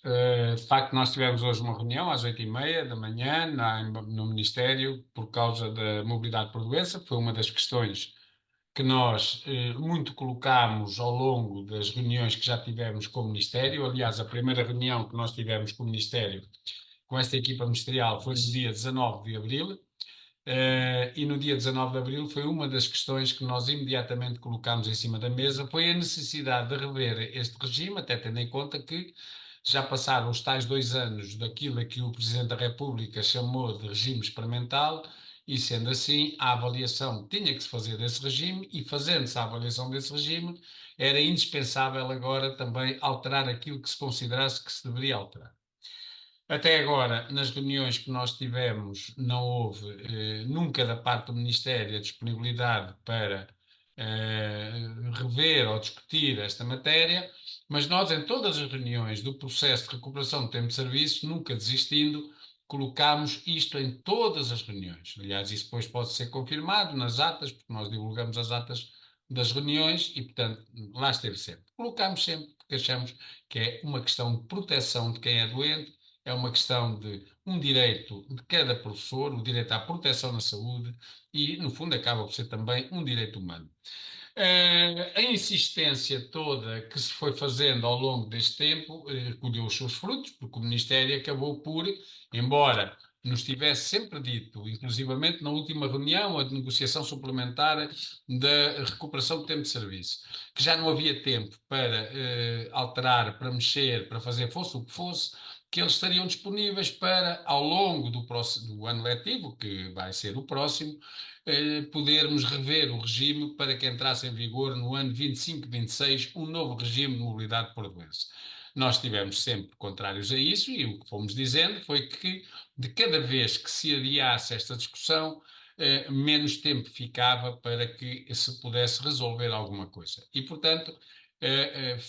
De facto, nós tivemos hoje uma reunião às 8h30 da manhã no Ministério por causa da mobilidade por doença. Foi uma das questões que nós muito colocámos ao longo das reuniões que já tivemos com o Ministério. Aliás, a primeira reunião que nós tivemos com o Ministério, com esta equipa ministerial, foi no dia 19 de abril. E no dia 19 de abril foi uma das questões que nós imediatamente colocámos em cima da mesa, foi a necessidade de rever este regime, até tendo em conta que já passaram os tais 2 anos daquilo a que o Presidente da República chamou de regime experimental, e sendo assim, a avaliação tinha que se fazer desse regime, e fazendo-se a avaliação desse regime, era indispensável agora também alterar aquilo que se considerasse que se deveria alterar. Até agora, nas reuniões que nós tivemos, não houve nunca da parte do Ministério a disponibilidade para rever ou discutir esta matéria, mas nós, em todas as reuniões do processo de recuperação do tempo de serviço, nunca desistindo, colocámos isto em todas as reuniões. Aliás, isso depois pode ser confirmado nas atas, porque nós divulgamos as atas das reuniões e, portanto, lá esteve sempre. Colocámos sempre, porque achamos que é uma questão de proteção de quem é doente, é uma questão de um direito de cada professor, o direito à proteção na saúde e, no fundo, acaba por ser também um direito humano. A insistência toda que se foi fazendo ao longo deste tempo colheu os seus frutos, porque o Ministério acabou por, embora nos tivesse sempre dito, inclusivamente na última reunião, a de negociação suplementar da recuperação do tempo de serviço, que já não havia tempo para alterar, para mexer, para fazer fosse o que fosse, que eles estariam disponíveis para, ao longo do ano letivo, que vai ser o próximo, podermos rever o regime para que entrasse em vigor no ano 25-26 um novo regime de mobilidade por doença. Nós estivemos sempre contrários a isso e o que fomos dizendo foi que, de cada vez que se adiasse esta discussão, menos tempo ficava para que se pudesse resolver alguma coisa. E, portanto,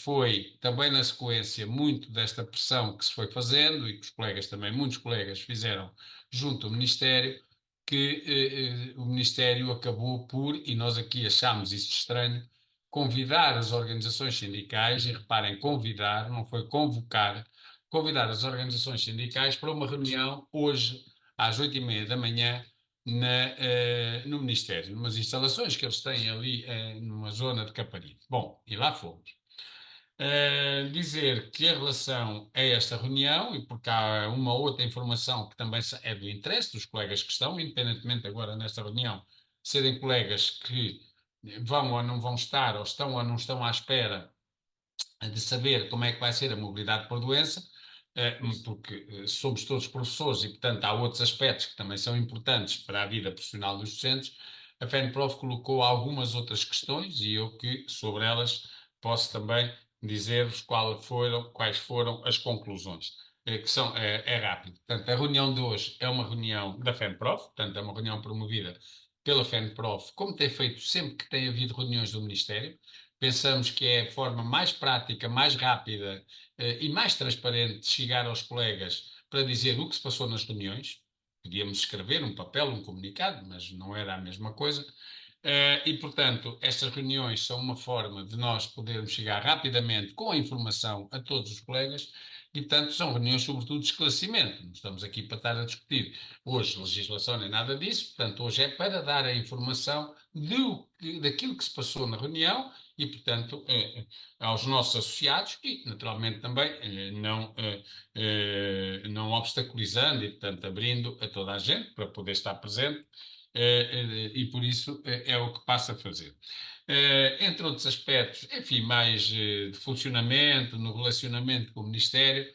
foi também na sequência muito desta pressão que se foi fazendo e que os colegas também, muitos colegas fizeram junto ao Ministério, que o Ministério acabou por, e nós aqui achámos isso estranho, convidar as organizações sindicais, e reparem, convidar, não foi convocar, convidar as organizações sindicais para uma reunião hoje, às 8h30 da manhã, no Ministério, numas instalações que eles têm ali numa zona de Caparibe. Bom, e lá fomos. Dizer que em relação a esta reunião, e porque há uma outra informação que também é do interesse dos colegas que estão, independentemente agora nesta reunião, serem colegas que vão ou não vão estar, ou estão ou não estão à espera de saber como é que vai ser a mobilidade por doença, porque somos todos professores e, portanto, há outros aspectos que também são importantes para a vida profissional dos docentes. A FENPROF colocou algumas outras questões e eu que, sobre elas, posso também dizer-vos quais foram as conclusões, que são, é rápido. Portanto, a reunião de hoje é uma reunião da FENPROF, portanto, é uma reunião promovida pela FENPROF, como tem feito sempre que tem havido reuniões do Ministério. Pensamos que é a forma mais prática, mais rápida e mais transparente de chegar aos colegas para dizer o que se passou nas reuniões. Podíamos escrever um papel, um comunicado, mas não era a mesma coisa. E, portanto, estas reuniões são uma forma de nós podermos chegar rapidamente com a informação a todos os colegas e, portanto, são reuniões sobretudo de esclarecimento. Não estamos aqui para estar a discutir hoje legislação nem nada disso, portanto, hoje é para dar a informação daquilo que se passou na reunião e, portanto, aos nossos associados e, naturalmente, também não obstaculizando e, portanto, abrindo a toda a gente para poder estar presente e, por isso, é o que passa a fazer. Entre outros aspectos, enfim, mais de funcionamento, no relacionamento com o Ministério,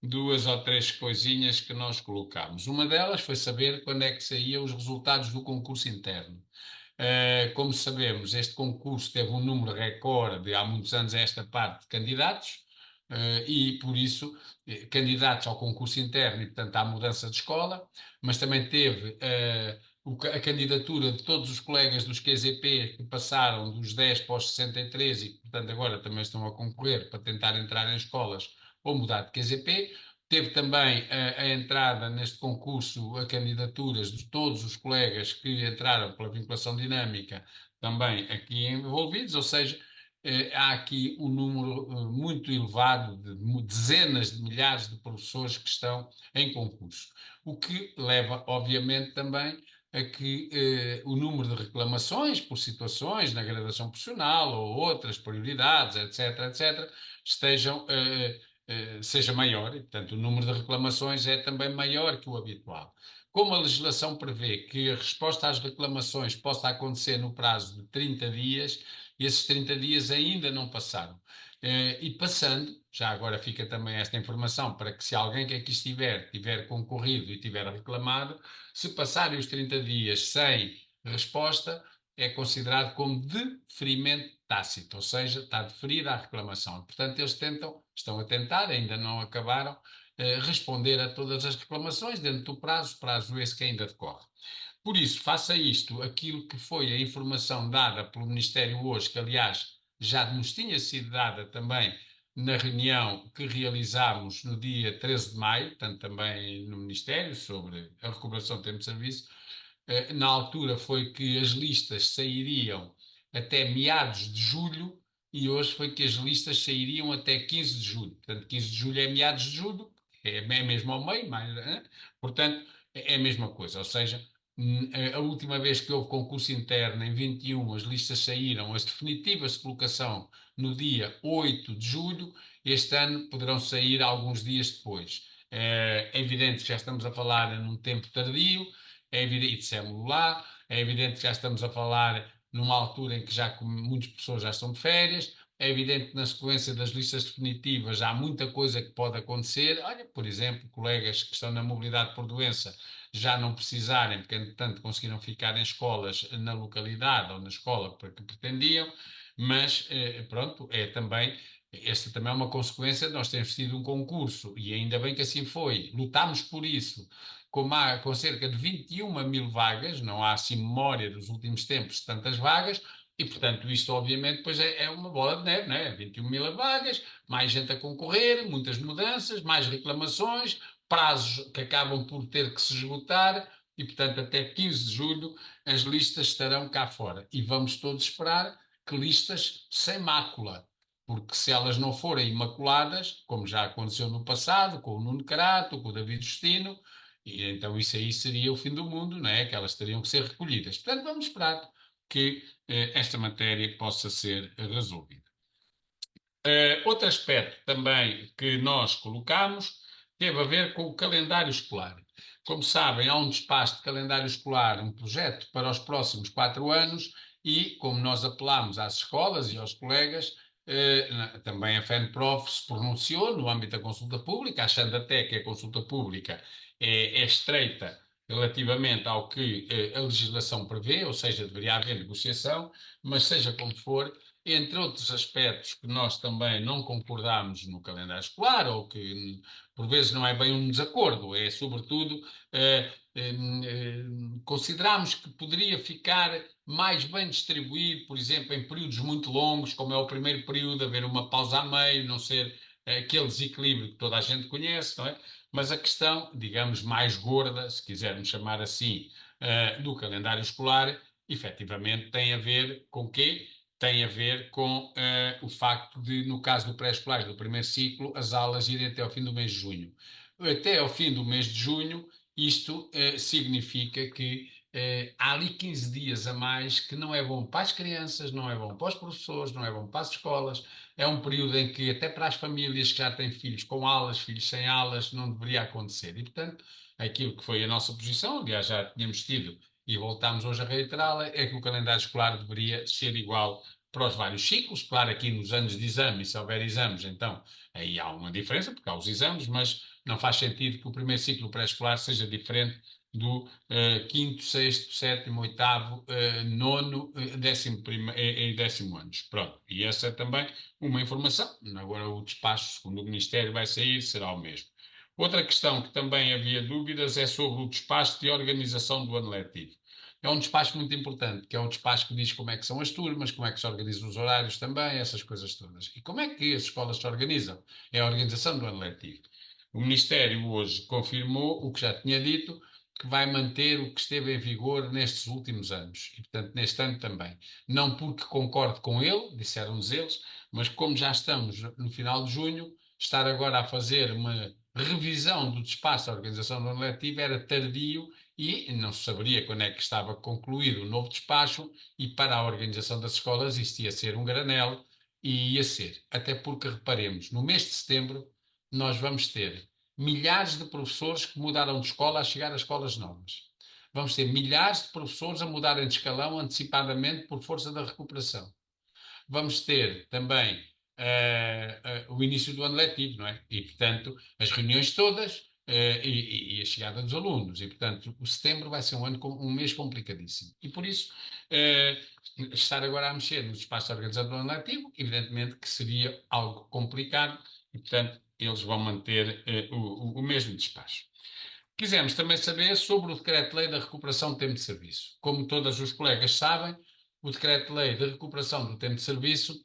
duas ou três coisinhas que nós colocámos. Uma delas foi saber quando é que saíam os resultados do concurso interno. Como sabemos, este concurso teve um número recorde há muitos anos a esta parte de candidatos, e por isso, candidatos ao concurso interno e, portanto, à mudança de escola, mas também teve a candidatura de todos os colegas dos QZP que passaram dos 10 para os 63 e, portanto, agora também estão a concorrer para tentar entrar em escolas ou mudar de QZP. Teve também a entrada neste concurso a candidaturas de todos os colegas que entraram pela vinculação dinâmica também aqui envolvidos, ou seja, há aqui um número muito elevado de dezenas de milhares de professores que estão em concurso, o que leva, obviamente, também a que o número de reclamações por situações na graduação profissional ou outras prioridades, etc., etc., estejam, seja maior e, portanto, o número de reclamações é também maior que o habitual. Como a legislação prevê que a resposta às reclamações possa acontecer no prazo de 30 dias, esses 30 dias ainda não passaram. E passando, já agora fica também esta informação para que se alguém que aqui estiver tiver concorrido e tiver reclamado, se passarem os 30 dias sem resposta, é considerado como deferimento tácito, ou seja, está deferida a reclamação. Portanto, eles estão a tentar, ainda não acabaram, responder a todas as reclamações dentro do prazo esse que ainda decorre. Por isso, faça isto, aquilo que foi a informação dada pelo Ministério hoje, que aliás já nos tinha sido dada também na reunião que realizámos no dia 13 de maio, portanto também no Ministério, sobre a recuperação do tempo de serviço. Na altura foi que as listas sairiam até meados de julho e hoje foi que as listas sairiam até 15 de julho. Portanto, 15 de julho é meados de julho, é mesmo ao meio, mas, portanto, é a mesma coisa. Ou seja, a última vez que houve concurso interno, em 21, as listas saíram, as definitivas de colocação no dia 8 de julho, este ano poderão sair alguns dias depois. É evidente que já estamos a falar num tempo tardio, é evidente, e dissemos lá, é evidente que já estamos a falar numa altura em que já muitas pessoas já estão de férias, é evidente que na sequência das listas definitivas há muita coisa que pode acontecer. Olha, por exemplo, colegas que estão na mobilidade por doença já não precisarem, porque entretanto conseguiram ficar em escolas na localidade ou na escola para que pretendiam, mas pronto, esta também é uma consequência de nós termos tido um concurso e ainda bem que assim foi. Lutámos por isso com cerca de 21 mil vagas, não há assim memória dos últimos tempos de tantas vagas, e portanto isto obviamente depois é uma bola de neve, né? 21 mil vagas, mais gente a concorrer, muitas mudanças, mais reclamações, prazos que acabam por ter que se esgotar, e portanto até 15 de julho as listas estarão cá fora. E vamos todos esperar que listas sem mácula, porque se elas não forem imaculadas, como já aconteceu no passado, com o Nuno Crato, com o David Justino, e então isso aí seria o fim do mundo, não é? Que elas teriam que ser recolhidas. Portanto, vamos esperar que esta matéria possa ser resolvida. Outro aspecto também que nós colocamos teve a ver com o calendário escolar. Como sabem, há um despacho de calendário escolar, um projeto para os próximos 4 anos, e como nós apelámos às escolas e aos colegas, também a FENPROF se pronunciou no âmbito da consulta pública, achando até que a consulta pública é estreita relativamente ao que a legislação prevê, ou seja, deveria haver negociação, mas seja como for, entre outros aspectos que nós também não concordamos no calendário escolar, ou que por vezes não é bem um desacordo, é sobretudo consideramos que poderia ficar mais bem distribuído, por exemplo, em períodos muito longos, como é o primeiro período, haver uma pausa a meio, não ser aquele desequilíbrio que toda a gente conhece, não é? Mas a questão, digamos, mais gorda, se quisermos chamar assim, do calendário escolar, efetivamente tem a ver com o quê? Tem a ver com o facto de, no caso do pré-escolar do primeiro ciclo, as aulas irem até ao fim do mês de junho. Até ao fim do mês de junho, isto significa que há ali 15 dias a mais que não é bom para as crianças, não é bom para os professores, não é bom para as escolas. É um período em que, até para as famílias que já têm filhos com aulas, filhos sem aulas, não deveria acontecer. E, portanto, aquilo que foi a nossa posição, aliás, já tínhamos tido e voltámos hoje a reiterá-la, é que o calendário escolar deveria ser igual para os vários ciclos. Claro, aqui nos anos de exame, se houver exames, então aí há uma diferença, porque há os exames, mas não faz sentido que o primeiro ciclo pré-escolar seja diferente do quinto, sexto, sétimo, oitavo, nono, e 10º anos. Pronto. E essa é também uma informação. Agora o despacho, segundo o Ministério, vai sair, será o mesmo. Outra questão que também havia dúvidas é sobre o despacho de organização do ano letivo. É um despacho muito importante, que é o despacho que diz como é que são as turmas, como é que se organizam os horários também, essas coisas todas. E como é que as escolas se organizam? É a organização do ano letivo. O Ministério hoje confirmou o que já tinha dito, que vai manter o que esteve em vigor nestes últimos anos e, portanto, neste ano também. Não porque concorde com ele, disseram-nos eles, mas como já estamos no final de junho, estar agora a fazer uma revisão do despacho da organização do ano letivo era tardio e não se saberia quando é que estava concluído o novo despacho e para a organização das escolas isto ia ser um granelo e ia ser. Até porque, reparemos, no mês de setembro nós vamos ter milhares de professores que mudaram de escola a chegar a escolas novas. Vamos ter milhares de professores a mudarem de escalão antecipadamente por força da recuperação. Vamos ter também o início do ano letivo, não é? E, portanto, as reuniões todas e a chegada dos alunos. E, portanto, o setembro vai ser um mês complicadíssimo. E, por isso, estar agora a mexer no espaço organizado do ano letivo, evidentemente que seria algo complicado e, portanto, eles vão manter o mesmo despacho. Quisemos também saber sobre o Decreto-Lei da Recuperação do Tempo de Serviço. Como todos os colegas sabem, o Decreto-Lei da Recuperação do Tempo de Serviço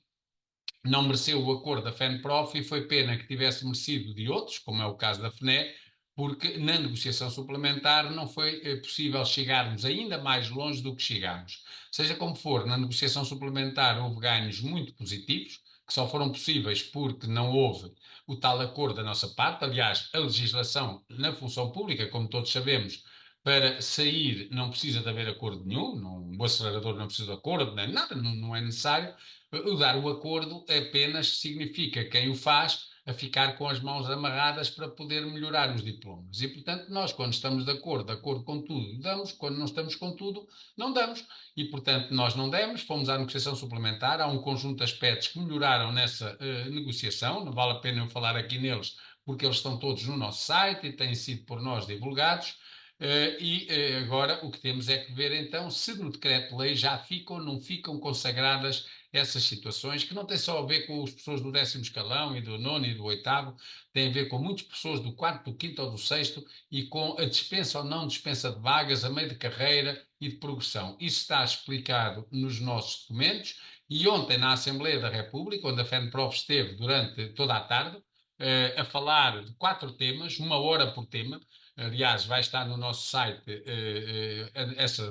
não mereceu o acordo da FENPROF e foi pena que tivesse merecido de outros, como é o caso da FNE, porque na negociação suplementar não foi possível chegarmos ainda mais longe do que chegámos. Seja como for, na negociação suplementar houve ganhos muito positivos, que só foram possíveis porque não houve o tal acordo da nossa parte. Aliás, a legislação na função pública, como todos sabemos, para sair não precisa de haver acordo nenhum, não, o acelerador não precisa de acordo, nem nada, não é necessário. O dar o acordo apenas significa quem o faz a ficar com as mãos amarradas para poder melhorar os diplomas. E, portanto, nós, quando estamos de acordo com tudo, damos, quando não estamos com tudo, não damos. E, portanto, nós não demos, fomos à negociação suplementar, há um conjunto de aspectos que melhoraram nessa negociação, não vale a pena eu falar aqui neles, porque eles estão todos no nosso site e têm sido por nós divulgados. Agora o que temos é que ver então se no decreto-lei já ficam ou não ficam consagradas essas situações, que não têm só a ver com as pessoas do 10º escalão e do nono e do oitavo, têm a ver com muitas pessoas do quarto, do quinto ou do sexto e com a dispensa ou não dispensa de vagas a meio de carreira e de progressão. Isso está explicado nos nossos documentos e ontem na Assembleia da República, onde a FENPROF esteve durante toda a tarde, a falar de 4 temas, 1 hora por tema. Aliás, vai estar no nosso site,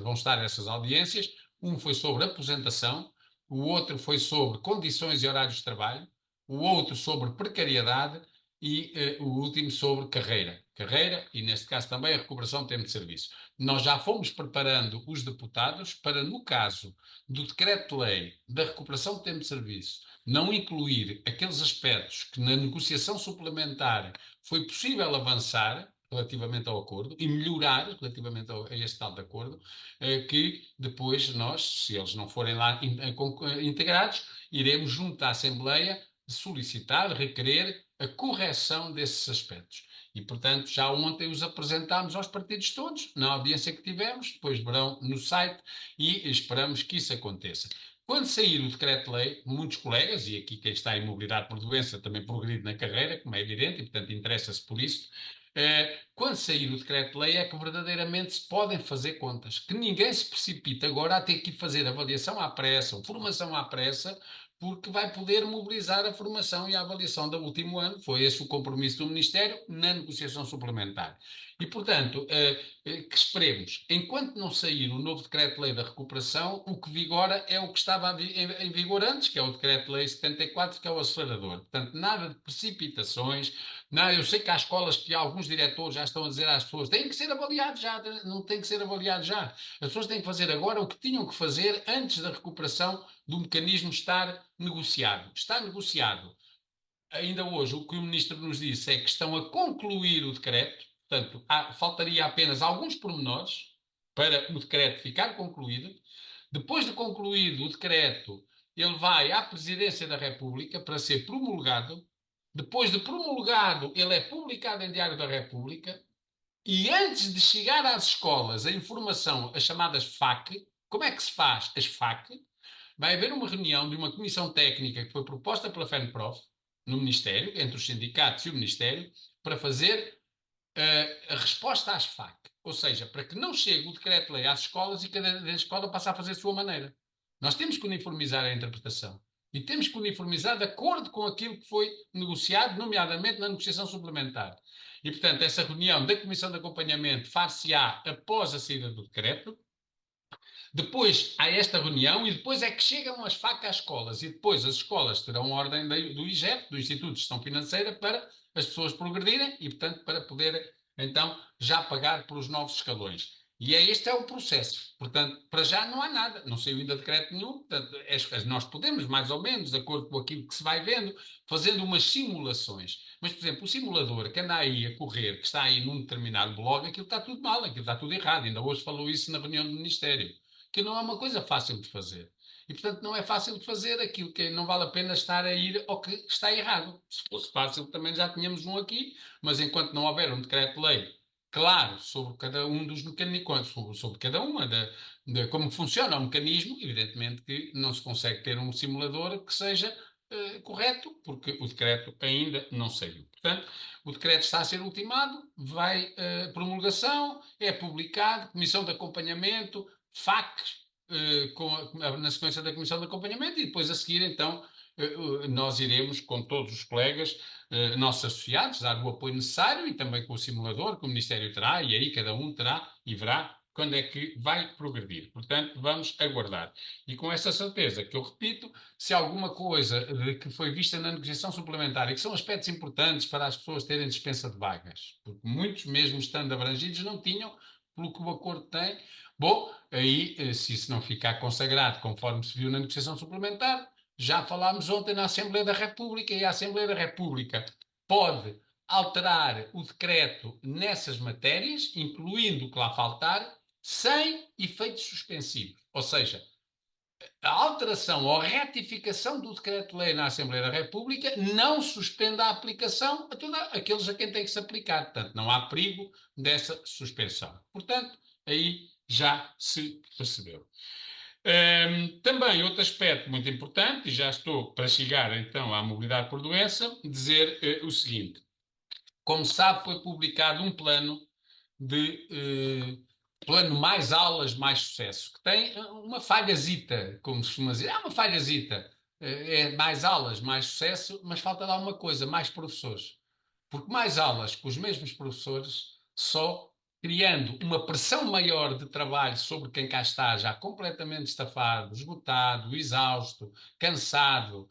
vão estar essas audiências. Um foi sobre aposentação, o outro foi sobre condições e horários de trabalho, o outro sobre precariedade e o último sobre carreira. Carreira e, neste caso, também a recuperação do tempo de serviço. Nós já fomos preparando os deputados para, no caso do decreto-lei da recuperação do tempo de serviço, não incluir aqueles aspectos que na negociação suplementar foi possível avançar relativamente ao acordo e melhorar relativamente a este tal de acordo, que depois nós, se eles não forem lá integrados, iremos junto à Assembleia solicitar, requerer a correção desses aspectos. E, portanto, já ontem os apresentámos aos partidos todos, na audiência que tivemos, depois verão no site e esperamos que isso aconteça. Quando sair o decreto-lei, muitos colegas, e aqui quem está em mobilidade por doença também progride na carreira, como é evidente, e portanto interessa-se por isso, quando sair o decreto-lei é que verdadeiramente se podem fazer contas. Que ninguém se precipite agora a ter que fazer avaliação à pressa ou formação à pressa, porque vai poder mobilizar a formação e a avaliação do último ano. Foi esse o compromisso do Ministério na negociação suplementar. E, portanto, que esperemos. Enquanto não sair o novo decreto-lei da recuperação, o que vigora é o que estava em vigor antes, que é o decreto-lei 74, que é o acelerador. Portanto, nada de precipitações. Não, eu sei que há escolas que alguns diretores já estão a dizer às pessoas têm que ser avaliados já, não tem que ser avaliado já. As pessoas têm que fazer agora o que tinham que fazer antes da recuperação do mecanismo estar negociado. Está negociado. Ainda hoje, o que o ministro nos disse é que estão a concluir o decreto, portanto, faltaria apenas alguns pormenores para o decreto ficar concluído. Depois de concluído o decreto, ele vai à Presidência da República para ser promulgado. Depois de promulgado, ele é publicado em Diário da República. E antes de chegar às escolas, a informação, as chamadas FAQ, como é que se faz as FAQ? Vai haver uma reunião de uma comissão técnica que foi proposta pela FENPROF, no Ministério, entre os sindicatos e o Ministério, para fazer a resposta às FAQ. Ou seja, para que não chegue o decreto-lei às escolas e cada escola passe a fazer a sua maneira. Nós temos que uniformizar a interpretação. E temos que uniformizar de acordo com aquilo que foi negociado, nomeadamente na negociação suplementar. E, portanto, essa reunião da Comissão de Acompanhamento far-se-á após a saída do decreto. Depois há esta reunião e depois é que chegam as facas às escolas. E depois as escolas terão ordem do IGEP, do Instituto de Gestão Financeira, para as pessoas progredirem e, portanto, para poderem, então, já pagar pelos novos escalões. E este é o processo. Portanto, para já não há nada, não saiu ainda decreto nenhum. Portanto, nós podemos, mais ou menos, de acordo com aquilo que se vai vendo, fazendo umas simulações. Mas, por exemplo, o simulador que anda aí a correr, que está aí num determinado blog, aquilo está tudo mal, aquilo está tudo errado. Ainda hoje falou isso na reunião do Ministério, que não é uma coisa fácil de fazer. E, portanto, não é fácil de fazer aquilo que não vale a pena estar a ir ao que está errado. Se fosse fácil, também já tínhamos um aqui, mas enquanto não houver um decreto-lei claro sobre cada um dos mecanismos, sobre cada uma de como funciona o mecanismo, evidentemente que não se consegue ter um simulador que seja correto, porque o decreto ainda não saiu. Portanto, o decreto está a ser ultimado, vai promulgação, é publicado, comissão de acompanhamento, FAC, na sequência da comissão de acompanhamento, e depois a seguir, então, nós iremos, com todos os colegas nossos associados, dar o apoio necessário e também com o simulador que o Ministério terá, e aí cada um terá e verá quando é que vai progredir. Portanto, vamos aguardar. E com essa certeza que eu repito, se alguma coisa que foi vista na negociação suplementar e que são aspectos importantes para as pessoas terem dispensa de vagas, porque muitos, mesmo estando abrangidos, não tinham, pelo que o acordo tem. Bom, aí, se isso não ficar consagrado conforme se viu na negociação suplementar, já falámos ontem na Assembleia da República e a Assembleia da República pode alterar o decreto nessas matérias, incluindo o que lá faltar, sem efeitos suspensivos. Ou seja, a alteração ou a retificação do decreto-lei na Assembleia da República não suspende a aplicação a todos aqueles a quem tem que se aplicar. Portanto, não há perigo dessa suspensão. Portanto, aí já se percebeu. Também outro aspecto muito importante, e já estou para chegar então à mobilidade por doença, dizer o seguinte: como sabe, foi publicado um plano de plano mais aulas, mais sucesso, que tem uma falhazita, como se costuma dizer, uma falhazita, é mais aulas, mais sucesso, mas falta lá uma coisa, mais professores. Porque mais aulas com os mesmos professores, só criando uma pressão maior de trabalho sobre quem cá está, já completamente estafado, esgotado, exausto, cansado,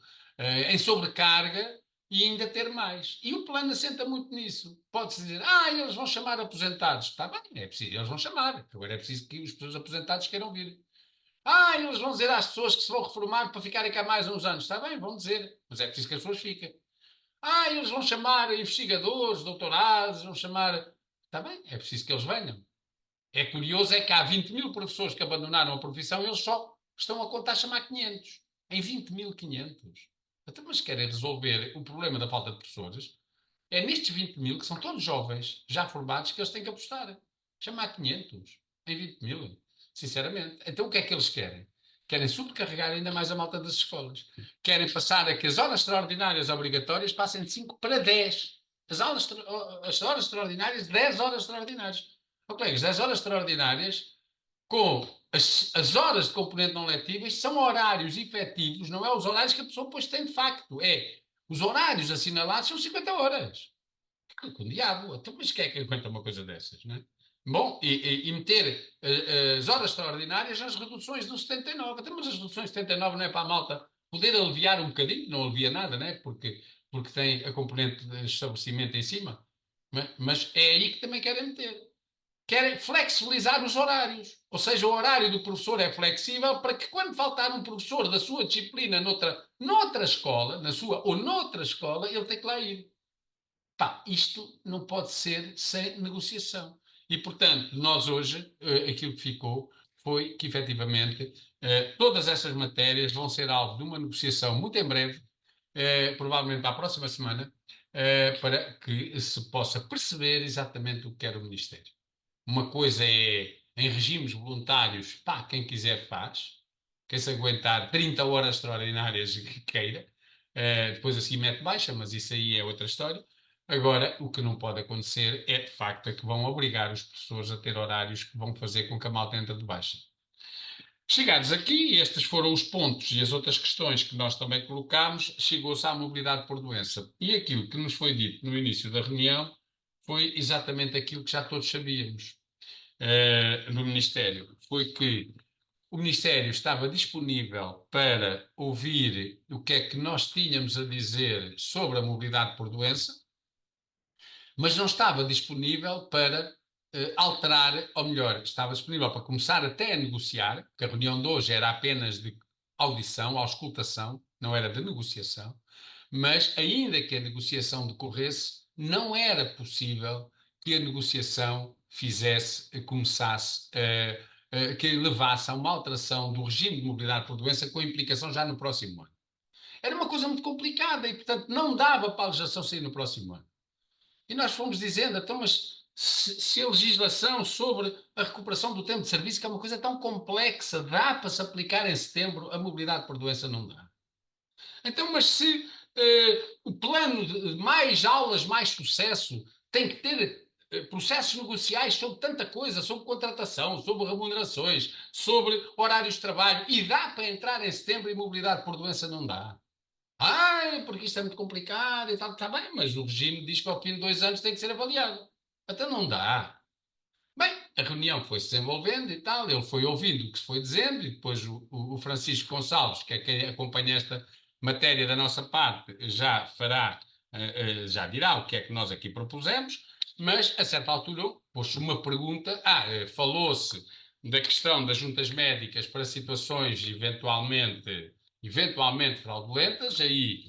em sobrecarga, e ainda ter mais. E o plano assenta muito nisso. Pode-se dizer, eles vão chamar aposentados. Está bem, é preciso, eles vão chamar. Agora é preciso que os pessoas aposentados queiram vir. Eles vão dizer às pessoas que se vão reformar para ficarem cá mais uns anos. Está bem, vão dizer. Mas é preciso que as pessoas fiquem. Eles vão chamar investigadores, doutorados, vão chamar. Está bem, é preciso que eles venham. É curioso é que há 20 mil professores que abandonaram a profissão e eles só estão a contar chamar 500. Em 20.500. Então, mas querem resolver o problema da falta de professores? É nestes 20 mil, que são todos jovens, já formados, que eles têm que apostar. Chamar 500 em 20 mil. Sinceramente. Então, o que é que eles querem? Querem subcarregar ainda mais a malta das escolas. Querem passar a que as horas extraordinárias obrigatórias passem de 5 para 10. As horas extraordinárias, 10 horas extraordinárias. Oh, colegas, 10 horas extraordinárias com as horas de componente não letivas são horários efetivos, não é os horários que a pessoa depois tem de facto. É os horários assinalados são 50 horas. Com o diabo. Então, mas quem é que aguenta uma coisa dessas, não é? Bom, e meter as horas extraordinárias nas reduções do 79. Então, mas as reduções de 79 não é para a malta poder aliviar um bocadinho? Não alivia nada, não é? Porque tem a componente de estabelecimento em cima. Mas é aí que também querem meter. Querem flexibilizar os horários. Ou seja, o horário do professor é flexível para que, quando faltar um professor da sua disciplina noutra escola, na sua ou noutra escola, ele tem que lá ir. Pá, isto não pode ser sem negociação. E, portanto, nós hoje, aquilo que ficou foi que, efetivamente, todas essas matérias vão ser alvo de uma negociação muito em breve, provavelmente para a próxima semana, para que se possa perceber exatamente o que quer o Ministério. Uma coisa é em regimes voluntários, pá, quem quiser faz. Quem se aguentar 30 horas extraordinárias que queira. Depois assim mete baixa, mas isso aí é outra história. Agora, o que não pode acontecer é, de facto, é que vão obrigar os professores a ter horários que vão fazer com que a malta entre de baixa. Chegados aqui, estes foram os pontos e as outras questões que nós também colocámos, chegou-se à mobilidade por doença. E aquilo que nos foi dito no início da reunião foi exatamente aquilo que já todos sabíamos no Ministério. Foi que o Ministério estava disponível para ouvir o que é que nós tínhamos a dizer sobre a mobilidade por doença, mas não estava disponível para alterar, ou melhor, estava disponível para começar até a negociar, porque a reunião de hoje era apenas de audição, auscultação, não era de negociação, mas ainda que a negociação decorresse, não era possível que a negociação começasse, que levasse a uma alteração do regime de mobilidade por doença com implicação já no próximo ano. Era uma coisa muito complicada e, portanto, não dava para a legislação sair no próximo ano. E nós fomos dizendo, então, mas se a legislação sobre a recuperação do tempo de serviço, que é uma coisa tão complexa, dá para se aplicar em setembro, a mobilidade por doença não dá. Então, mas se o plano de mais aulas, mais sucesso, tem que ter processos negociais sobre tanta coisa, sobre contratação, sobre remunerações, sobre horários de trabalho, e dá para entrar em setembro e mobilidade por doença não dá. Ah, porque isto é muito complicado e tal, está bem, mas o regime diz que ao fim de 2 anos tem que ser avaliado. Então não dá. Bem, a reunião foi-se desenvolvendo e tal, ele foi ouvindo o que se foi dizendo, e depois o Francisco Gonçalves, que é quem acompanha esta matéria da nossa parte, já fará, já dirá o que é que nós aqui propusemos, mas a certa altura pôs-se uma pergunta, falou-se da questão das juntas médicas para situações eventualmente fraudulentas, aí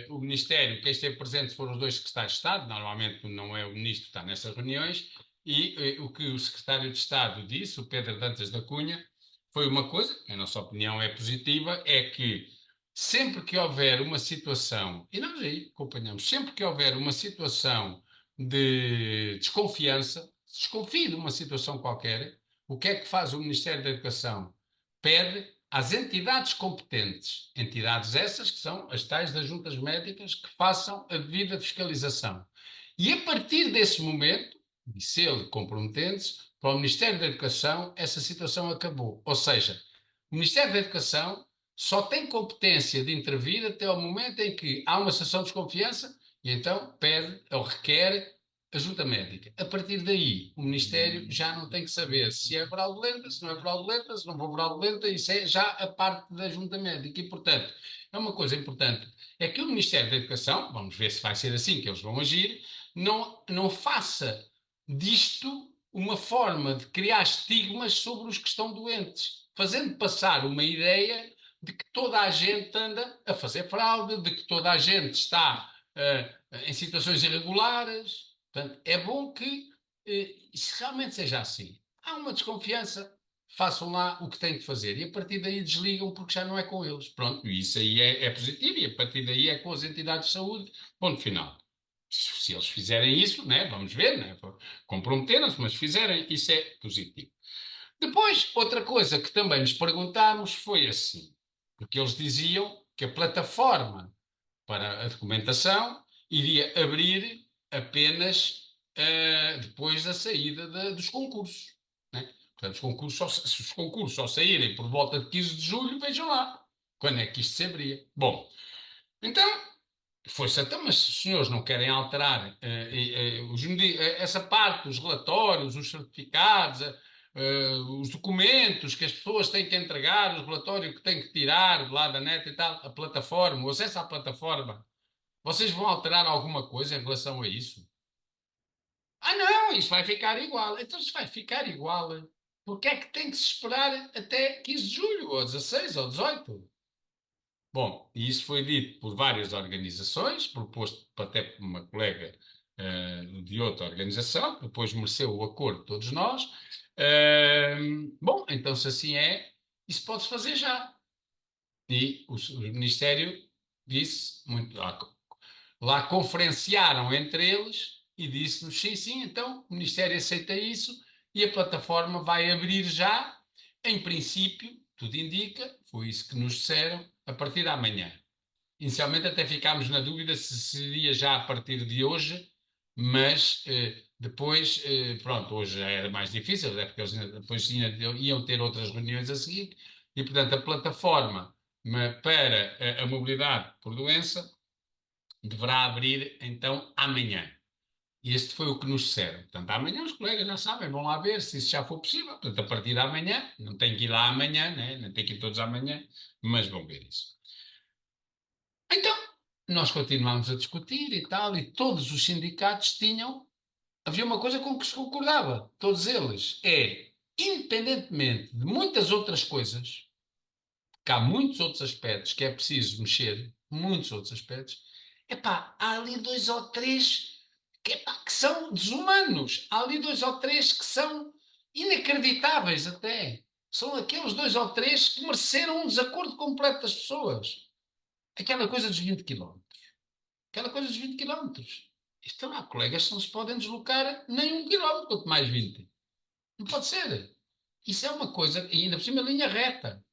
o Ministério, quem esteve presente foram os dois secretários de Estado, normalmente não é o Ministro que está nessas reuniões, e o que o secretário de Estado disse, o Pedro Dantas da Cunha, foi uma coisa, que a nossa opinião é positiva, é que sempre que houver uma situação, e nós aí acompanhamos, sempre que houver uma situação de desconfiança, se desconfie de uma situação qualquer, o que é que faz o Ministério da Educação? Pede às entidades competentes, entidades essas que são as tais das juntas médicas, que façam a devida fiscalização. E a partir desse momento, disse ele, comprometendo-se, para o Ministério da Educação, essa situação acabou. Ou seja, o Ministério da Educação só tem competência de intervir até o momento em que há uma situação de desconfiança e então pede ou requer a junta médica. A partir daí, o Ministério já não tem que saber se é fraudulenta, se não é fraudulenta, se não for fraudulenta, isso é já a parte da junta médica. E, portanto, é uma coisa importante. É que o Ministério da Educação, vamos ver se vai ser assim que eles vão agir, não faça disto uma forma de criar estigmas sobre os que estão doentes, fazendo passar uma ideia de que toda a gente anda a fazer fraude, de que toda a gente está em situações irregulares. Portanto, é bom que isso realmente seja assim. Há uma desconfiança, façam lá o que têm de fazer e a partir daí desligam porque já não é com eles. Pronto, e isso aí é positivo e a partir daí é com as entidades de saúde. Ponto final. Se eles fizerem isso, né, vamos ver, né, comprometeram-se, mas fizerem, isso é positivo. Depois, outra coisa que também nos perguntámos foi assim, porque eles diziam que a plataforma para a documentação iria abrir apenas depois da saída dos concursos. Né? Portanto, se os concursos só saírem por volta de 15 de julho, vejam lá quando é que isto se abria. Bom, então foi-se até, mas se os senhores não querem alterar essa parte, os relatórios, os certificados, os documentos que as pessoas têm que entregar, o relatório que têm que tirar de lá da net e tal, a plataforma, o acesso à plataforma, vocês vão alterar alguma coisa em relação a isso? Ah, não, isso vai ficar igual. Então, se vai ficar igual, porque é que tem que se esperar até 15 de julho, ou 16, ou 18? Bom, e isso foi dito por várias organizações, proposto até por uma colega de outra organização, que depois mereceu o acordo de todos nós. Bom, então se assim é, isso pode-se fazer já. E o Ministério disse, muito, lá conferenciaram entre eles e disse-nos, sim, sim, então o Ministério aceita isso e a plataforma vai abrir já, em princípio, tudo indica, foi isso que nos disseram, a partir de amanhã. Inicialmente até ficámos na dúvida se seria já a partir de hoje, mas depois, pronto, hoje já era mais difícil, é porque eles depois iam ter outras reuniões a seguir, e portanto a plataforma para a mobilidade por doença deverá abrir então amanhã. E este foi o que nos disseram. Portanto, amanhã os colegas já sabem, vão lá ver se isso já for possível. Portanto, a partir de amanhã, não tem que ir lá amanhã, né? Não tem que ir todos amanhã, mas vão ver isso. Então, nós continuámos a discutir e tal, e todos os sindicatos tinham. Havia uma coisa com que se concordava, todos eles, independentemente de muitas outras coisas, que há muitos outros aspectos que é preciso mexer, muitos outros aspectos, há ali dois ou três que são desumanos, há ali dois ou três que são inacreditáveis até. São aqueles dois ou três que mereceram um desacordo completo das pessoas. Aquela coisa dos 20 quilómetros. Aquela coisa dos 20 quilómetros. Então há colegas que não se podem deslocar nem 1 quilómetro, quanto mais 20. Não pode ser. Isso é uma coisa, e ainda por cima, linha reta.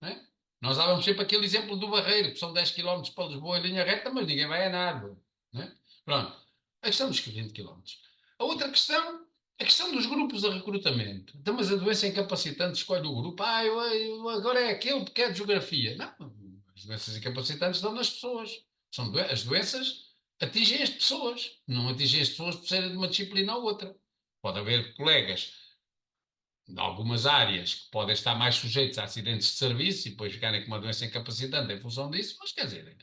Não é? Nós dávamos sempre aquele exemplo do Barreiro, que são 10 quilómetros para Lisboa em linha reta, mas ninguém vai a nada. Não é? Pronto. A questão dos 20 quilómetros. A outra questão, a questão dos grupos de recrutamento. Então, mas a doença incapacitante escolhe o grupo. Agora é aquele porque é de geografia. Não, as doenças incapacitantes estão nas pessoas. As doenças atingem as pessoas. Não atingem as pessoas por serem de uma disciplina ou outra. Pode haver colegas de algumas áreas que podem estar mais sujeitos a acidentes de serviço e depois ficarem com uma doença incapacitante em função disso, mas quer dizer,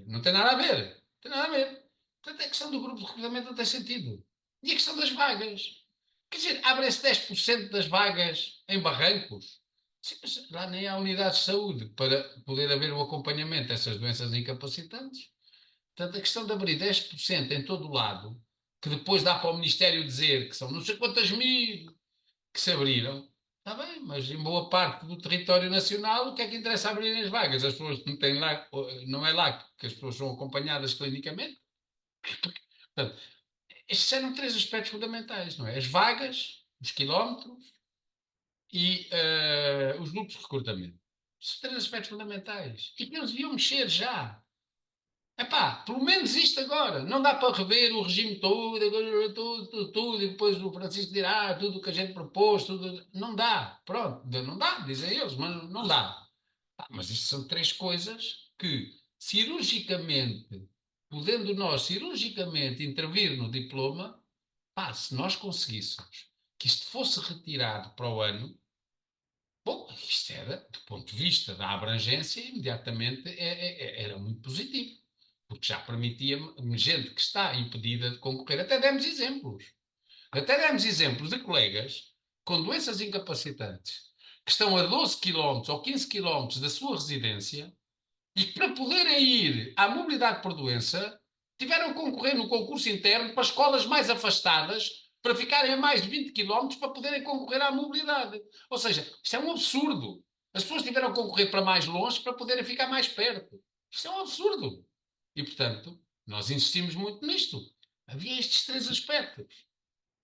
não tem nada a ver. Não tem nada a ver. Portanto, a questão do grupo de recrutamento não tem sentido. E a questão das vagas. Quer dizer, abrem-se 10% das vagas em barrancos. Sim, mas lá nem há unidades de saúde para poder haver o acompanhamento dessas doenças incapacitantes. Portanto, a questão de abrir 10% em todo o lado, que depois dá para o Ministério dizer que são não sei quantas mil que se abriram, está bem, mas em boa parte do território nacional, o que é que interessa abrir as vagas? As pessoas não têm lá, não é lá que as pessoas são acompanhadas clinicamente. Portanto, estes eram três aspectos fundamentais, não é? As vagas, os quilómetros e os grupos de recrutamento. São três aspectos fundamentais. E que eles deviam mexer já. Pelo menos isto agora. Não dá para rever o regime todo, agora tudo, e depois o Francisco dirá tudo o que a gente propôs, tudo. Não dá. Pronto, não dá, dizem eles, mas não dá. Mas isto são três coisas que, cirurgicamente, podendo nós cirurgicamente intervir no diploma, se nós conseguíssemos que isto fosse retirado para o ano, bom, isto era, do ponto de vista da abrangência, imediatamente era muito positivo, porque já permitia gente que está impedida de concorrer. Até demos exemplos. Até demos exemplos de colegas com doenças incapacitantes que estão a 12 quilómetros ou 15 quilómetros da sua residência e que, para poderem ir à mobilidade por doença, tiveram que concorrer no concurso interno para escolas mais afastadas para ficarem a mais de 20 quilómetros para poderem concorrer à mobilidade. Ou seja, isto é um absurdo. As pessoas tiveram que concorrer para mais longe para poderem ficar mais perto. Isto é um absurdo. E, portanto, nós insistimos muito nisto. Havia estes três aspectos: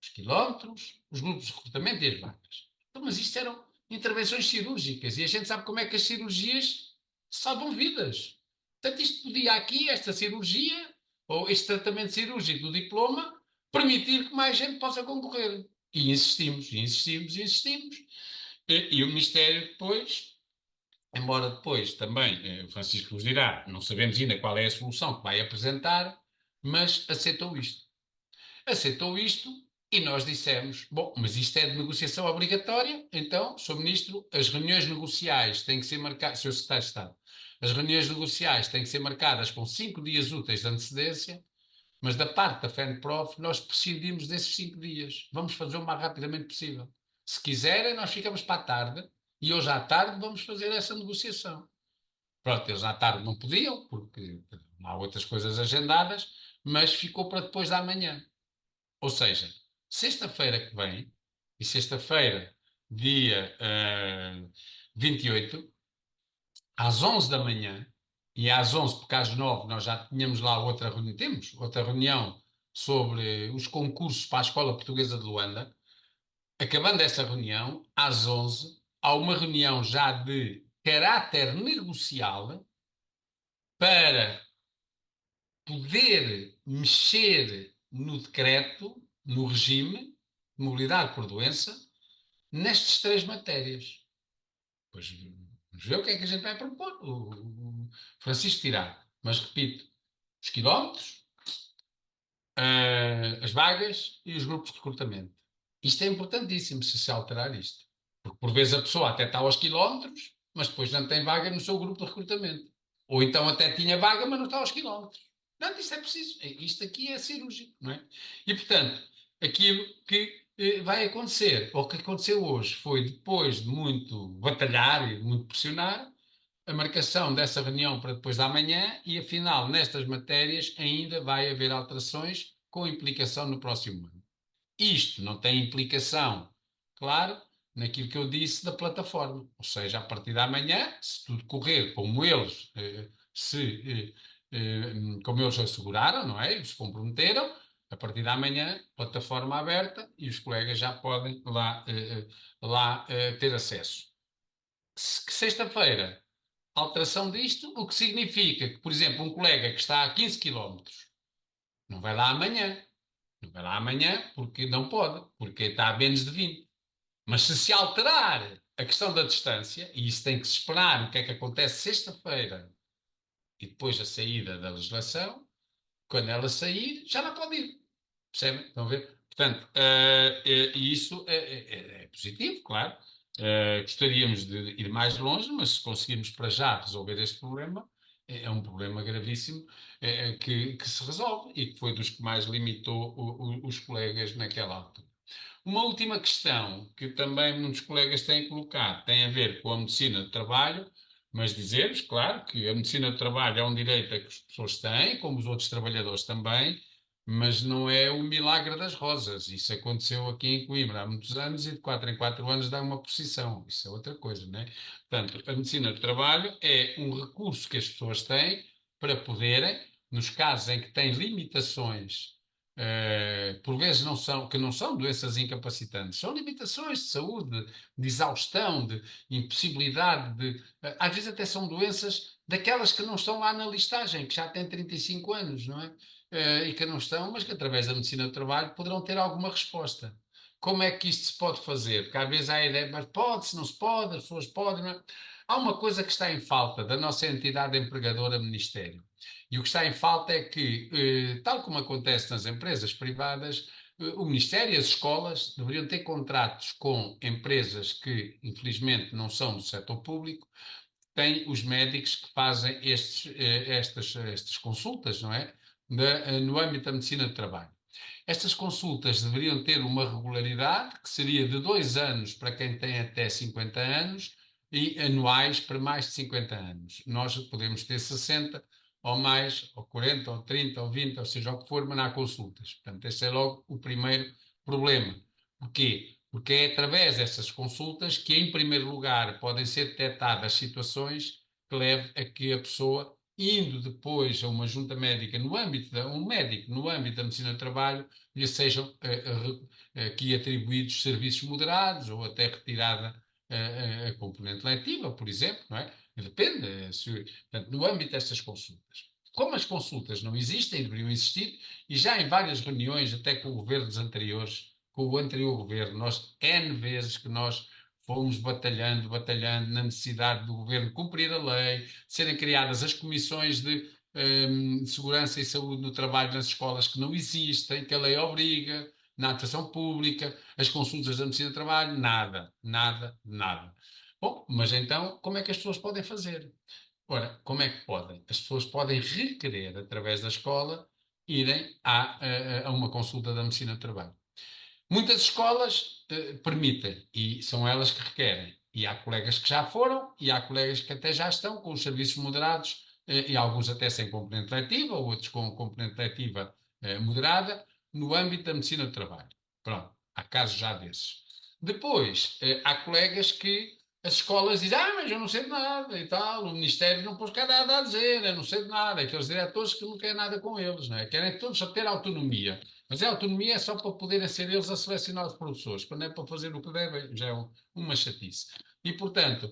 os quilómetros, os grupos de recrutamento e as vagas. Então, mas isto eram intervenções cirúrgicas e a gente sabe como é que as cirurgias salvam vidas. Portanto, isto podia aqui, esta cirurgia, ou este tratamento cirúrgico do diploma, permitir que mais gente possa concorrer. E insistimos, e insistimos, e insistimos. E o Ministério depois, embora depois também, o Francisco nos dirá, não sabemos ainda qual é a solução que vai apresentar, mas aceitou isto. Aceitou isto e nós dissemos: bom, mas isto é de negociação obrigatória, então, Sr. Ministro, as reuniões negociais têm que ser marcadas, Sr. Secretário de Estado, as reuniões negociais têm que ser marcadas com 5 dias úteis de antecedência, mas da parte da FENPROF nós prescindimos desses 5 dias. Vamos fazer o mais rapidamente possível. Se quiserem, nós ficamos para a tarde e hoje à tarde vamos fazer essa negociação. Pronto, eles à tarde não podiam, porque há outras coisas agendadas, mas ficou para depois da manhã. Ou seja, sexta-feira que vem, e sexta-feira, dia 28, às 11 da manhã, e às 11, porque às 9 nós já tínhamos lá outra reunião, temos outra reunião sobre os concursos para a Escola Portuguesa de Luanda. Acabando essa reunião, às 11, há uma reunião já de caráter negocial para poder mexer no decreto, no regime de mobilidade por doença, nestas três matérias. Pois vamos ver o que é que a gente vai propor. O Francisco dirá. Mas repito, os quilómetros, as vagas e os grupos de recrutamento. Isto é importantíssimo se alterar isto. Porque por vezes a pessoa até está aos quilómetros, mas depois não tem vaga no seu grupo de recrutamento. Ou então até tinha vaga, mas não está aos quilómetros. Portanto, isto é preciso. Isto aqui é cirúrgico, não é? E, portanto, aquilo que vai acontecer, ou que aconteceu hoje, foi depois de muito batalhar e de muito pressionar, a marcação dessa reunião para depois da manhã e, afinal, nestas matérias ainda vai haver alterações com implicação no próximo ano. Isto não tem implicação, claro, naquilo que eu disse da plataforma. Ou seja, a partir da manhã, se tudo correr como eles, como eles asseguraram, não é? Eles se comprometeram, a partir da manhã, plataforma aberta e os colegas já podem lá ter acesso. Sexta-feira, alteração disto, o que significa que, por exemplo, um colega que está a 15 quilómetros não vai lá amanhã. Não vai lá amanhã porque não pode, porque está a menos de 20. Mas se alterar a questão da distância, e isso tem que se esperar o que é que acontece sexta-feira e depois a saída da legislação, quando ela sair, já não pode ir. Percebem? Estão a ver? Portanto, e isso é positivo, claro. Gostaríamos de ir mais longe, mas se conseguirmos para já resolver este problema, é um problema gravíssimo que se resolve e que foi dos que mais limitou os colegas naquela altura. Uma última questão que também muitos colegas têm colocado tem a ver com a medicina do trabalho, mas dizemos, claro, que a medicina do trabalho é um direito a que as pessoas têm, como os outros trabalhadores também, mas não é o milagre das rosas. Isso aconteceu aqui em Coimbra há muitos anos e de 4 em 4 anos dá uma posição. Isso é outra coisa, não é? Portanto, a medicina do trabalho é um recurso que as pessoas têm para poderem, nos casos em que têm limitações por vezes que não são doenças incapacitantes, são limitações de saúde, de exaustão, de impossibilidade, às vezes até são doenças daquelas que não estão lá na listagem, que já têm 35 anos, não é? E que não estão, mas que através da medicina do trabalho poderão ter alguma resposta. Como é que isto se pode fazer? Porque às vezes há a ideia, mas pode-se, não se pode, as pessoas podem, não é? Há uma coisa que está em falta da nossa entidade empregadora, Ministério. E o que está em falta é que, tal como acontece nas empresas privadas, o Ministério e as escolas deveriam ter contratos com empresas que, infelizmente, não são do setor público, têm os médicos que fazem estas consultas, não é? No âmbito da medicina do trabalho. Estas consultas deveriam ter uma regularidade, que seria de 2 anos para quem tem até 50 anos e anuais para mais de 50 anos. Nós podemos ter 60 ou mais, ou 40, ou 30, ou 20, ou seja o que for, mas não há consultas. Portanto, esse é logo o primeiro problema. Porquê? Porque é através dessas consultas que, em primeiro lugar, podem ser detectadas situações que levem a que a pessoa, indo depois a uma junta médica um médico no âmbito da medicina do trabalho, lhe sejam aqui atribuídos serviços moderados ou até retirada a componente letiva, por exemplo, não é? Depende, portanto, no âmbito destas consultas. Como as consultas não existem, deveriam existir, e já em várias reuniões, até com governos anteriores, com o anterior governo, nós, N vezes que nós fomos batalhando na necessidade do governo cumprir a lei, serem criadas as comissões de segurança e saúde no trabalho nas escolas que não existem, que a lei obriga, na atuação pública, as consultas da medicina do trabalho, nada, nada, nada. Bom, mas então, como é que as pessoas podem fazer? Ora, como é que podem? As pessoas podem requerer, através da escola, irem a uma consulta da medicina do trabalho. Muitas escolas permitem e são elas que requerem. E há colegas que já foram e há colegas que até já estão com os serviços moderados e alguns até sem componente letiva, outros com componente letiva moderada, no âmbito da medicina do trabalho. Pronto, há casos já desses. Depois, há colegas que as escolas dizem, mas eu não sei de nada e tal, o Ministério não pôs cá nada a dizer, eu não sei de nada, aqueles diretores que não querem nada com eles, não é? Querem todos só ter autonomia. Mas a autonomia é só para poderem ser eles a selecionar os professores, quando é para fazer o que devem, já é uma chatice. E, portanto,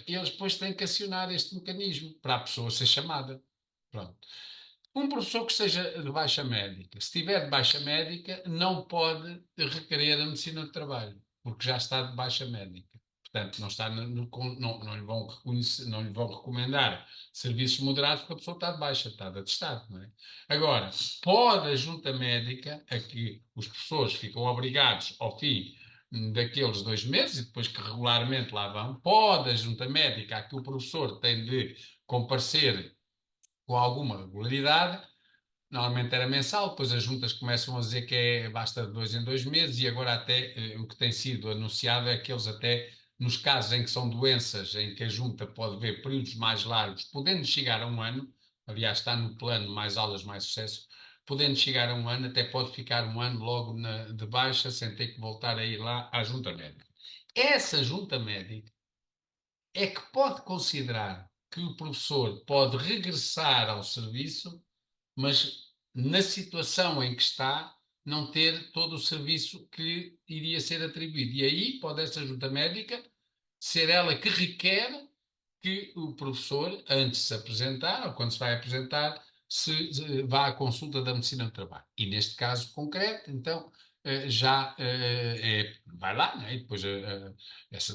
eles depois têm que acionar este mecanismo para a pessoa ser chamada. Pronto. Um professor que esteja de baixa médica, se estiver de baixa médica, não pode requerer a medicina de trabalho, porque já está de baixa médica. Portanto, não, está não lhe vão reconhecer, não lhe vão recomendar serviços moderados porque a pessoa está de baixa, está de atestado, não é? Agora, pode a junta médica, a que os professores ficam obrigados ao fim daqueles 2 meses, e depois que regularmente lá vão, pode a junta médica, a que o professor tem de comparecer com alguma regularidade. Normalmente era mensal, depois as juntas começam a dizer que basta de 2 em 2 meses, e agora até o que tem sido anunciado é que eles até, nos casos em que são doenças em que a junta pode ver períodos mais largos, podendo chegar a um ano, aliás está no plano mais aulas, mais sucesso, podendo chegar a um ano, até pode ficar um ano logo de baixa, sem ter que voltar a ir lá à junta médica. Essa junta médica é que pode considerar que o professor pode regressar ao serviço, mas na situação em que está, não ter todo o serviço que lhe iria ser atribuído. E aí pode essa junta médica ser ela que requer que o professor, antes de se apresentar, ou quando se vai apresentar, se vá à consulta da medicina do trabalho. E neste caso concreto, então, já vai lá, né? E depois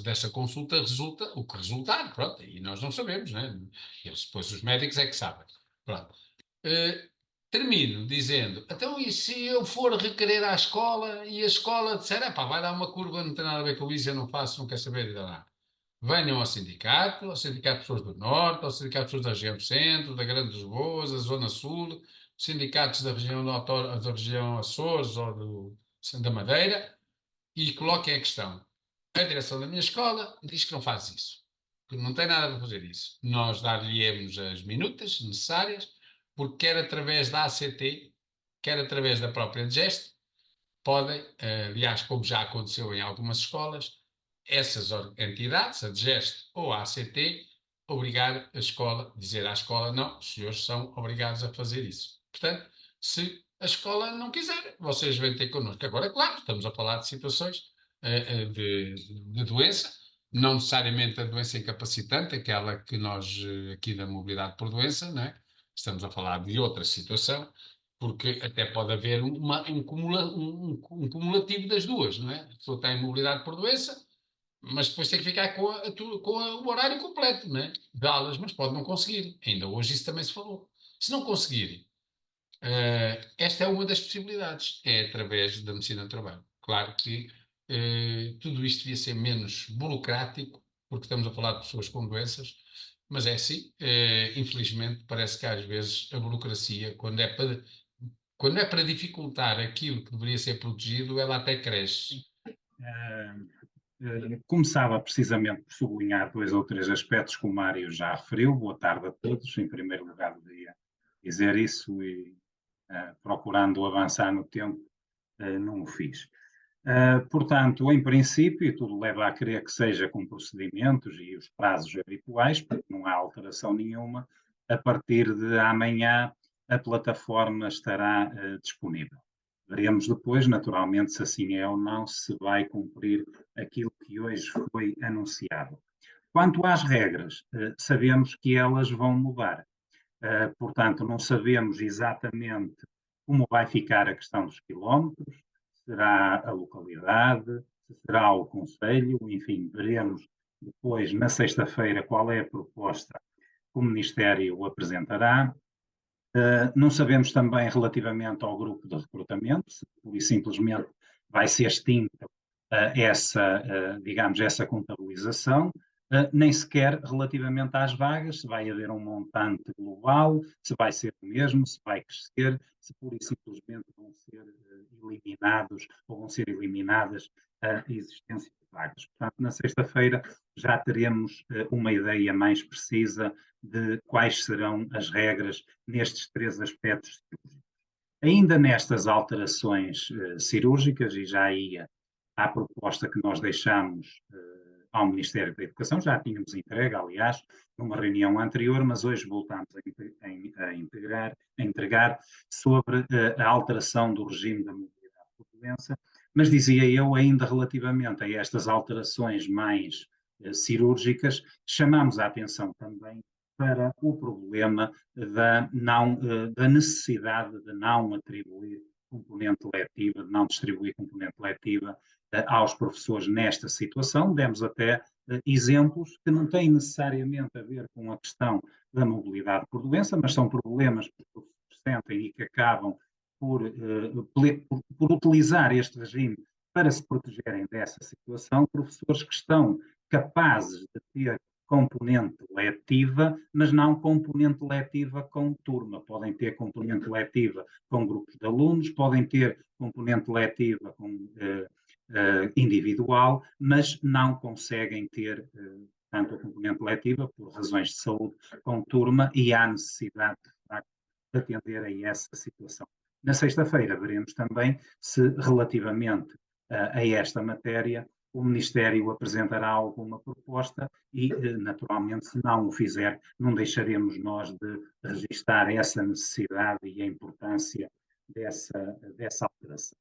dessa consulta resulta o que resultar, pronto, e nós não sabemos, né? Eles, depois os médicos é que sabem. Pronto. Eh, Termino dizendo, então e se eu for requerer à escola e a escola disser, pá, vai dar uma curva, não tem nada a ver com isso, eu não faço, não quero saber de nada. Venham ao Sindicato de Pessoas do Norte, ao Sindicato de Pessoas da região Centro, da Grande Lisboa, da Zona Sul, sindicatos da região, da região Açores ou da Madeira, e coloquem a questão. A direção da minha escola diz que não faz isso, que não tem nada para fazer isso. Nós dar-lhe-emos as minutas necessárias, porque quer através da ACT, quer através da própria DGEST, podem, aliás, como já aconteceu em algumas escolas, essas entidades, a DGEST ou a ACT, obrigar a escola, dizer à escola, não, os senhores são obrigados a fazer isso. Portanto, se a escola não quiser, vocês vêm ter connosco. Agora, claro, estamos a falar de situações de doença, não necessariamente a doença incapacitante, aquela que nós aqui da mobilidade por doença, não é? Estamos a falar de outra situação, porque até pode haver um cumulativo das duas, não é? A pessoa tem mobilidade por doença, mas depois tem que ficar o horário completo, não é? De aulas, mas pode não conseguir. Ainda hoje isso também se falou. Se não conseguir, esta é uma das possibilidades, é através da medicina do trabalho. Claro que tudo isto devia ser menos burocrático, porque estamos a falar de pessoas com doenças, mas é assim, infelizmente, parece que às vezes a burocracia, quando é para dificultar aquilo que deveria ser protegido, ela até cresce. Eh, Começava precisamente por sublinhar dois ou três aspectos que o Mário já referiu. Boa tarde a todos. Em primeiro lugar, devia dizer isso e, procurando avançar no tempo, não o fiz. Portanto, em princípio, tudo leva a crer que seja com procedimentos e os prazos habituais, porque não há alteração nenhuma. A partir de amanhã, a plataforma estará disponível. Veremos depois, naturalmente, se assim é ou não, se vai cumprir aquilo que hoje foi anunciado. Quanto às regras, sabemos que elas vão mudar. Portanto, não sabemos exatamente como vai ficar a questão dos quilómetros, será a localidade, se será o concelho, enfim, veremos depois, na sexta-feira, qual é a proposta que o Ministério apresentará. Não sabemos também relativamente ao grupo de recrutamento, se pura e simplesmente vai ser extinta digamos, essa contabilização, nem sequer relativamente às vagas, se vai haver um montante global, se vai ser o mesmo, se vai crescer, se pura e simplesmente vão ser eliminados ou vão ser eliminadas a existência de vagas. Portanto, na sexta-feira já teremos uma ideia mais precisa de quais serão as regras nestes três aspectos cirúrgicos. Ainda nestas alterações cirúrgicas, e já ia à proposta que nós deixamos ao Ministério da Educação, já tínhamos entregue, aliás, numa reunião anterior, mas hoje voltamos a entregar sobre a alteração do regime da mobilidade por doença, mas dizia eu, ainda relativamente a estas alterações mais cirúrgicas, chamamos a atenção também para o problema da necessidade de não atribuir componente letiva, de não distribuir componente letiva aos professores nesta situação. Demos até exemplos que não têm necessariamente a ver com a questão da mobilidade por doença, mas são problemas que os professores sentem e que acabam por utilizar este regime para se protegerem dessa situação, professores que estão capazes de ter componente letiva, mas não componente letiva com turma. Podem ter componente letiva com grupos de alunos, podem ter componente letiva com individual, mas não conseguem ter tanto a componente letiva, por razões de saúde, com turma, e há necessidade, de facto, de atender a essa situação. Na sexta-feira veremos também se, relativamente a esta matéria, o Ministério apresentará alguma proposta e, naturalmente, se não o fizer, não deixaremos nós de registar essa necessidade e a importância dessa alteração.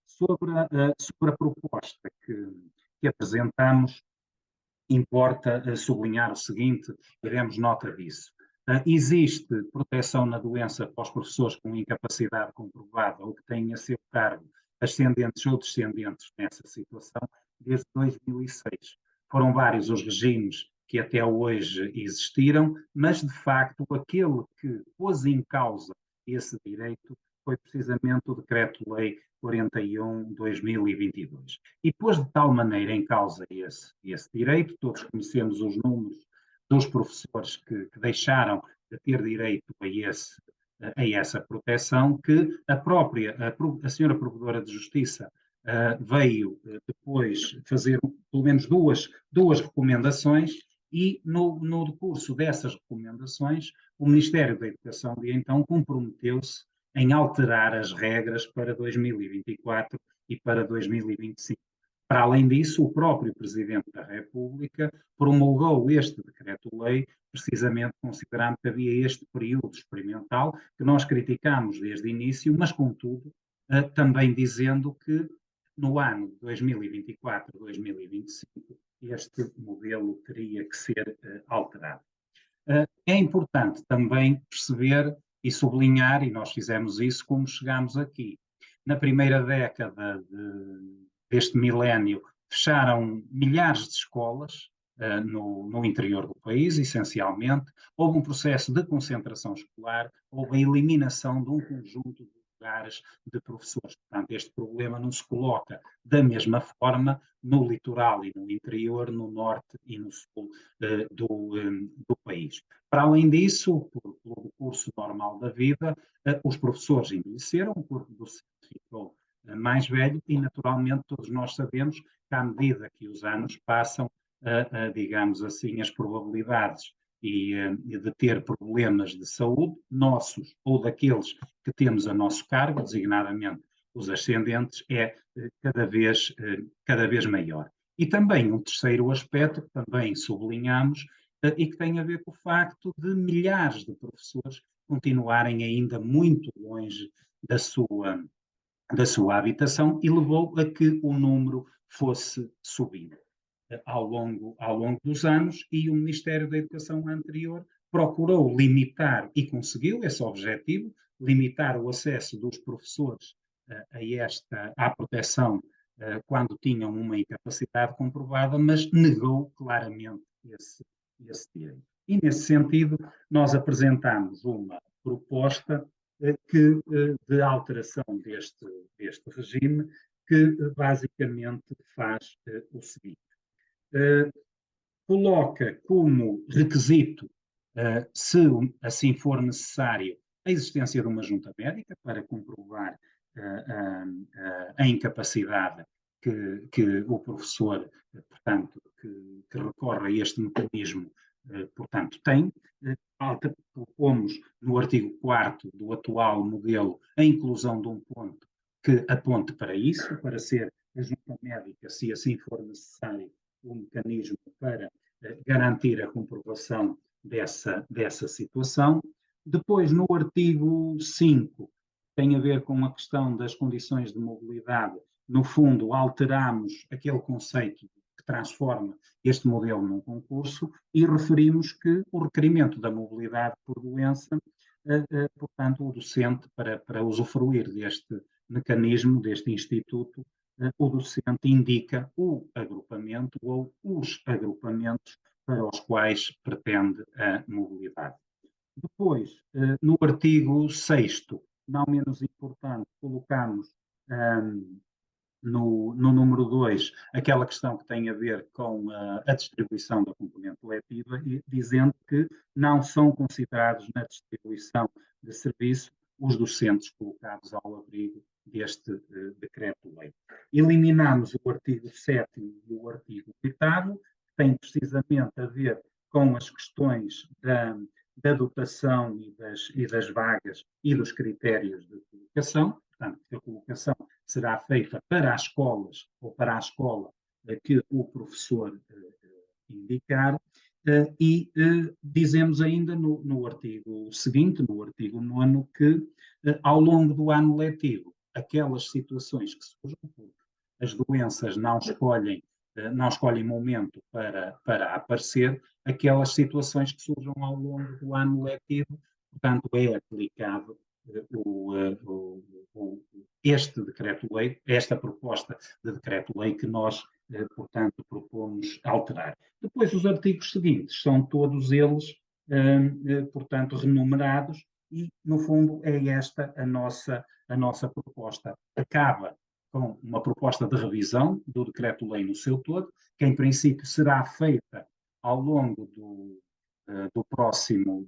Sobre a proposta que apresentamos, importa sublinhar o seguinte, daremos nota disso. Existe proteção na doença para os professores com incapacidade comprovada ou que têm a seu cargo ascendentes ou descendentes nessa situação desde 2006. Foram vários os regimes que até hoje existiram, mas de facto aquele que pôs em causa esse direito foi precisamente o Decreto-Lei 41/2022. E pôs de tal maneira em causa esse direito, todos conhecemos os números dos professores que deixaram de ter direito a essa proteção, que a senhora Provedora de Justiça veio depois fazer pelo menos duas recomendações, e no decurso dessas recomendações, o Ministério da Educação de então comprometeu-se em alterar as regras para 2024 e para 2025. Para além disso, o próprio Presidente da República promulgou este decreto-lei, precisamente considerando que havia este período experimental, que nós criticámos desde o início, mas, contudo, também dizendo que no ano 2024-2025 este modelo teria que ser alterado. É importante também perceber e sublinhar, e nós fizemos isso como chegamos aqui. Na primeira década deste milénio, fecharam milhares de escolas no interior do país, essencialmente. Houve um processo de concentração escolar, houve a eliminação de um conjunto de lugares de professores. Portanto, este problema não se coloca da mesma forma no litoral e no interior, no norte e no sul do país. Para além disso, pelo curso normal da vida, os professores envelheceram, o corpo docente ficou mais velho e, naturalmente, todos nós sabemos que, à medida que os anos passam, digamos assim, as probabilidades de ter problemas de saúde, nossos ou daqueles que temos a nosso cargo, designadamente os ascendentes, é cada vez maior. E também um terceiro aspecto que também sublinhamos e que tem a ver com o facto de milhares de professores continuarem ainda muito longe da sua habitação, e levou a que o número fosse subindo ao longo dos anos, e o Ministério da Educação anterior procurou limitar, e conseguiu esse objetivo, limitar o acesso dos professores à proteção quando tinham uma incapacidade comprovada, mas negou claramente esse direito. E, nesse sentido, nós apresentamos uma proposta de alteração deste regime, que basicamente faz o seguinte. Coloca como requisito, se assim for necessário, a existência de uma junta médica para comprovar a incapacidide que o professor, portanto, que recorre a este mecanismo, portanto, tem. Propomos no artigo 4º do atual modelo a inclusão de um ponto que aponte para isso, para ser a junta médica, se assim for necessário, um mecanismo para garantir a comprovação dessa situação. Depois, no artigo 5, tem a ver com a questão das condições de mobilidade. No fundo, alteramos aquele conceito que transforma este modelo num concurso e referimos que o requerimento da mobilidade por doença, portanto, o docente, para usufruir deste mecanismo, deste instituto, o docente indica o agrupamento ou os agrupamentos para os quais pretende a mobilidade. Depois, no artigo 6º, não menos importante, colocamos no número 2 aquela questão que tem a ver com a distribuição da componente letiva, e dizendo que não são considerados na distribuição de serviço os docentes colocados ao abrigo deste decreto-lei. Eliminamos o artigo 7º e o artigo 8º, que têm precisamente a ver com as questões da dotação e das vagas e dos critérios de colocação. Portanto, a colocação será feita para as escolas ou para a escola que o professor indicar, e dizemos ainda no artigo seguinte, no artigo 9º, que ao longo do ano letivo, aquelas situações que surjam, porque as doenças não escolhem momento para aparecer, aquelas situações que surjam ao longo do ano letivo, portanto, é aplicado este decreto-lei, esta proposta de decreto-lei que nós, portanto, propomos alterar. Depois, os artigos seguintes são todos eles, portanto, renumerados e, no fundo, é esta a nossa proposta. Acaba com uma proposta de revisão do decreto-lei no seu todo, que em princípio será feita ao longo do próximo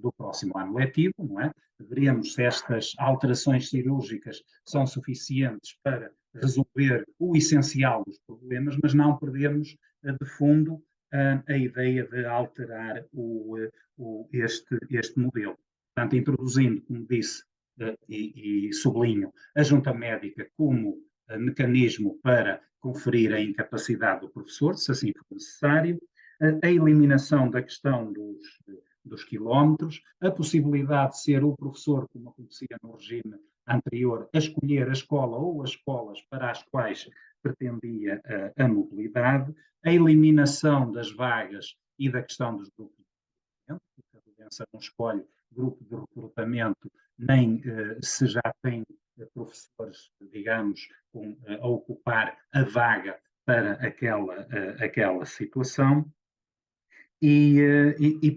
ano letivo, não é? Veremos se estas alterações cirúrgicas são suficientes para resolver o essencial dos problemas, mas não perdemos de fundo a ideia de alterar este modelo. Portanto, introduzindo, como disse, e sublinho, a junta médica como mecanismo para conferir a incapacidade do professor, se assim for necessário, a eliminação da questão dos quilómetros, a possibilidade de ser o professor, como acontecia no regime anterior, a escolher a escola ou as escolas para as quais pretendia a mobilidade, a eliminação das vagas e da questão dos grupos de recrutamento, porque a doença não escolhe grupo de recrutamento, nem se já tem professores, digamos, a ocupar a vaga para aquela situação.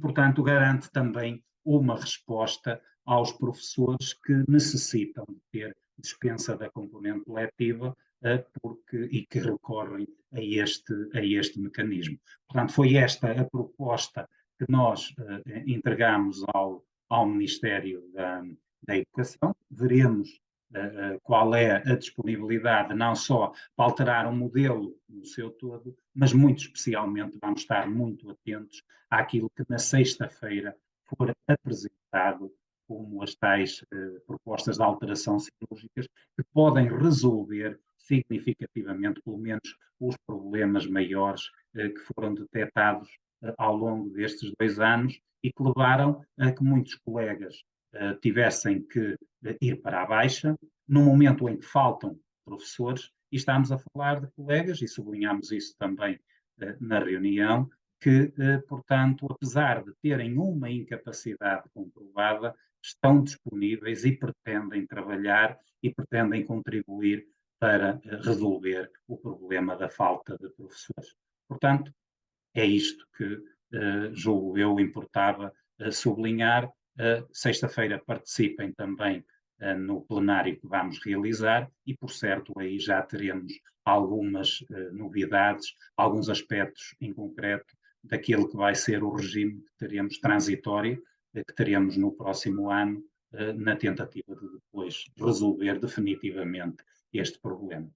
Portanto, garante também uma resposta aos professores que necessitam de ter dispensa da componente letiva e que recorrem a este mecanismo. Portanto, foi esta a proposta que nós entregamos ao Ministério da Educação. Veremos qual é a disponibilidade, não só para alterar o modelo no seu todo, mas muito especialmente vamos estar muito atentos àquilo que na sexta-feira for apresentado como as tais propostas de alteração cirúrgicas que podem resolver significativamente, pelo menos, os problemas maiores que foram detectados ao longo destes 2 anos e que levaram a que muitos colegas tivessem que ir para a baixa, no momento em que faltam professores, e estamos a falar de colegas, e sublinhamos isso também na reunião, que, portanto, apesar de terem uma incapacidade comprovada, estão disponíveis e pretendem trabalhar e pretendem contribuir para resolver o problema da falta de professores. Portanto, é isto que julgo eu importava sublinhar. Sexta-feira participem também no plenário que vamos realizar e, por certo, aí já teremos algumas novidades, alguns aspectos em concreto daquilo que vai ser o regime que teremos transitório, que teremos no próximo ano, na tentativa de depois resolver definitivamente este problema.